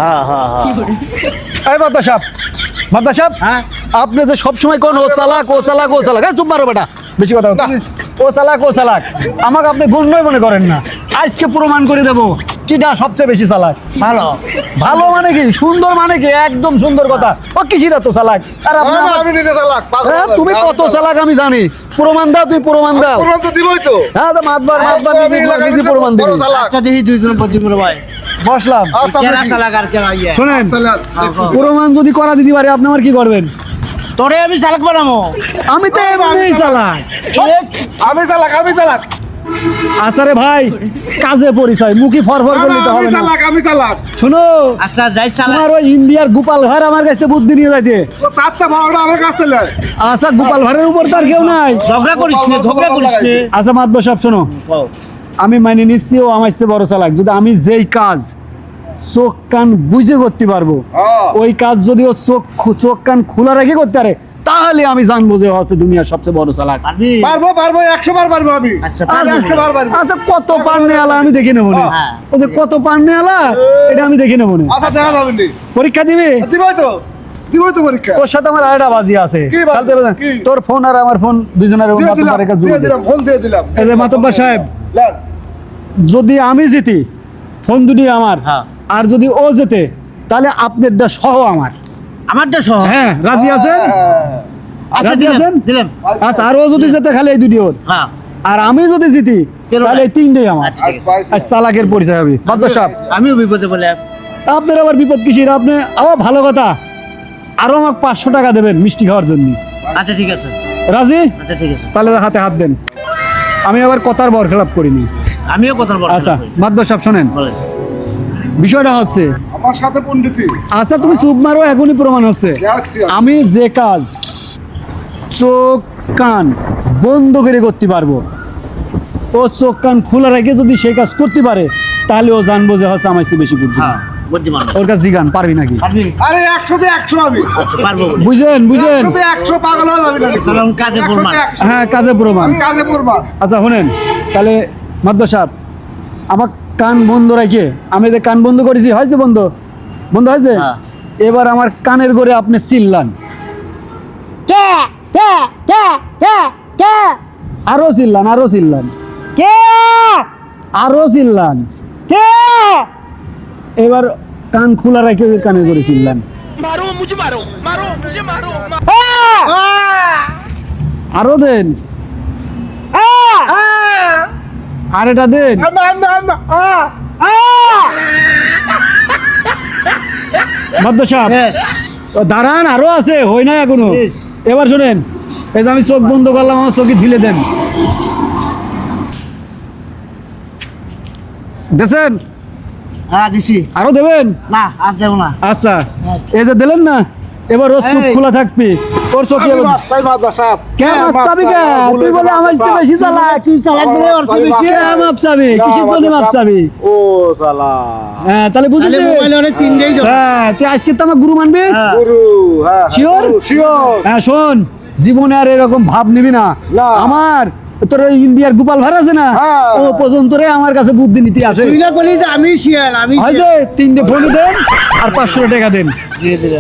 হ্যাঁ হ্যাঁ হ্যাঁ এই মাদ্দা সাহেব, মাদ্দা সাহেব, হ্যাঁ আপনি যে সবসময় কোন ও চালাক ও চালাক ও চালাক, চুপ মারো বেটা, বেশি কথা বলো। ও চালাক ও চালাক আমাকে আপনি গণ্যই মনে করেন না। আজকে প্রমাণ করে দেবো কিটা সবচেয়ে বেশি চালাক। ভালো ভালো মানে কি, সুন্দর মানে কি, একদম সুন্দর কথা। ও কিসিরা তো চালাক, আর আপনি আমি নিজে চালাক হ্যাঁ, তুমি কত চালাক আমি জানি। প্রমাণ দাও, তুমি প্রমাণ দাও। পুরো তো দিবই তো হ্যাঁ তো মাতবার মাতবার আমি এলাকার নিজে ভিতরে প্রমাণ বড় দিবি। চালাক। আচ্ছা দেখি দুইজন পদ্ধতি ভাই বসলাম, আচ্ছা কেনা চালাক আর কেনা ইয়ে শোনেন, চালাক দেখতেছি। প্রমাণ যদি করা দিতে পারে আপনি আমার কি করবেন? তোরে আমি চালাক বানাবো আমি তো এমনিই চালাক। আমি চালাক আচ্ছা রে ভাই, কাজে পরিচয়, মুখি ফরফর করলে তো হবে না। আমি চালাক শোনো, আচ্ছা যাই চালাক তোমার ওই ইন্ডিয়ার গোপাল ভাড় আমার কাছে বুদ্ধি নিয়ে যাইতে। তো তারটা ভাড়া আমার কাছ থেকে লয়। আচ্ছা গোপাল ভাড়ের উপর তার কেউ নাই। ঝগড়া করিস নে ঝগড়া করিস নে আচ্ছা মাতব সব শোনো, আমি মাইনে নিচ্ছি ও আমার চেয়ে বড় চালাক। যদি আমি যেই কাজ চোখ কান বুঝে করতে পারবো, হ্যাঁ। ওই কাজ যদি ও চোখ কান খোলা রেখে করতে পারে, তাহলে আমি জানবো যে ও হচ্ছে দুনিয়ার সবচেয়ে বড় চালাক। পারবি পারবো 100 বার পারবো আমি আচ্ছা আমি পারবি 100 বার পারবো। আচ্ছা কত পান্নে আলা আমি দেখে নেবো না। হ্যাঁ। ও যে কত পান্নে আলা এটা আমি দেখে নেবো না। আচ্ছা দেখা যাবে নি পরীক্ষা দিবি? দিবই তো পরীক্ষা তোর সাথে আমার আরেকটা বাজি আছে। কি বাজি? কালকে বললাম, কি? তোর ফোন আর আমার ফোন দুজনের দিয়ে দিলাম ফোন দিয়ে দিলাম এই যে মাতব্বর সাহেব, লন। যদি আমি জিতি ফোন দুটি আমার, হ্যাঁ। আর যদি ও জেতে তাহলে আপনারটা সহ আমার। আমারটা সহ হ্যাঁ, রাজি আছেন? আচ্ছা রাজি দিলাম আছেন? দিলাম আচ্ছা, আর ও যদি জেতে খালি এই দুটি ওর, হ্যাঁ আর আমি যদি জিতি তেরোটা। তাহলে এই তিনটেই আমার। আচ্ছা ঠিক আছে আর চালাকের পরিচয় হবে। মাতব্বর সাহেব, আমিও বিপদে বলে আপনার আবার বিপদ কিসের? আপনি আবার ভালো কথা, আরো আমাকে 500 টাকা দেবেন মিষ্টি খাওয়ার জন্য। আচ্ছা ঠিক আছে রাজি? আচ্ছা ঠিক আছে তাহলে হাতে হাত দেন। আমি আবার কথার বরখেলাপ করিনি। আমিও কথা বলবো আচ্ছা মাতব্বর সাহেব শোনেন, বলেন বিষয়টা হচ্ছে, আমার সাথে পণ্ডিতি আচ্ছা তুমি চুপ মারো, এখনই প্রমাণ হচ্ছে। যাচ্ছি আমি যে কাজ চোখ কান বন্ধ করে করতে পারবো, ও চোখ কান খোলা রেখে যদি সেই কাজ করতে পারে, তাহলে ও জানবো যে হচ্ছে আমার চেয়ে বেশি বুদ্ধি। হ্যাঁ বুদ্ধিমান ওর কাছে জিগান পারবি নাকি? পারবি আরে 100 তে 100 আমি আচ্ছা পারবো বলে বুঝেন বুঝেন? 100 তে 100 পাগল হয়ে যাবি না তাহলে আমি কাজে 100 তে প্রমাণ 100 হ্যাঁ, কাজে প্রমাণ। আমি কাজে পড়বা আচ্ছা শোনেন, তাহলে মাদ্দা সাহেব আমার কান বন্ধ রেখে, আমি যে কান বন্ধ করেছি, হয়েছে বন্ধ বন্ধ হয়েছে, হ্যাঁ। এবার আমার কানের করে আপনি চিল্লান, কে কে কে কে কে আরো চিল্লান, আরো চিল্লান, কে আরো চিল্লান। কে এবার কান খোলা রেখে ওই কানে করে চিল্লান, আরো দেন, আর এটা দেন। মাদ্দা সাহেব, শেষ ও দাঁড়ান, আরো আছে, হই না এখনো। এবার শোনেন, এই যে আমি চোখ বন্ধ করলাম, আমার চোখে ঢিলে দেন, দেখছেন? হ্যাঁ দিছি আরো দেবেন? না আর দেবো না আচ্ছা, এই যে দিলেন না, এবার ওর চোখ এই। খোলা থাকবে, ওর চোখ আমি মাস্টার মাদ্দা সাহেব কেন মাপচাবি কে? তুই বলে আমার চেয়ে বেশি চালাক, তুই চালাক বলে ওর চেয়ে বেশি কে মাপচাবি? কিসের জন্য মাপচাবি? ও সালা হ্যাঁ, তাহলে তাহলে বুঝেছিস? মোবাইলে অনেক তিনটেই দাও হ্যাঁ, তুই আজকে তো আমার গুরু মানবি? হ্যাঁ। গুরু হ্যাঁ Sure? শিওর হ্যাঁ শোন, জীবনে আর এরকম ভাব নিবি না। না। আমার তোর ওই ইন্ডিয়ার গোপাল ভাড় আছে না, হ্যাঁ। ও পর্যন্ত রে আমার কাছে বুদ্ধি নিতে আসে। তুই না বলি যে আমি শিয়াল আমি হয়েছে, 3টে ফোন দেন আর 500 টাকা দেন। দিয়ে দিলাম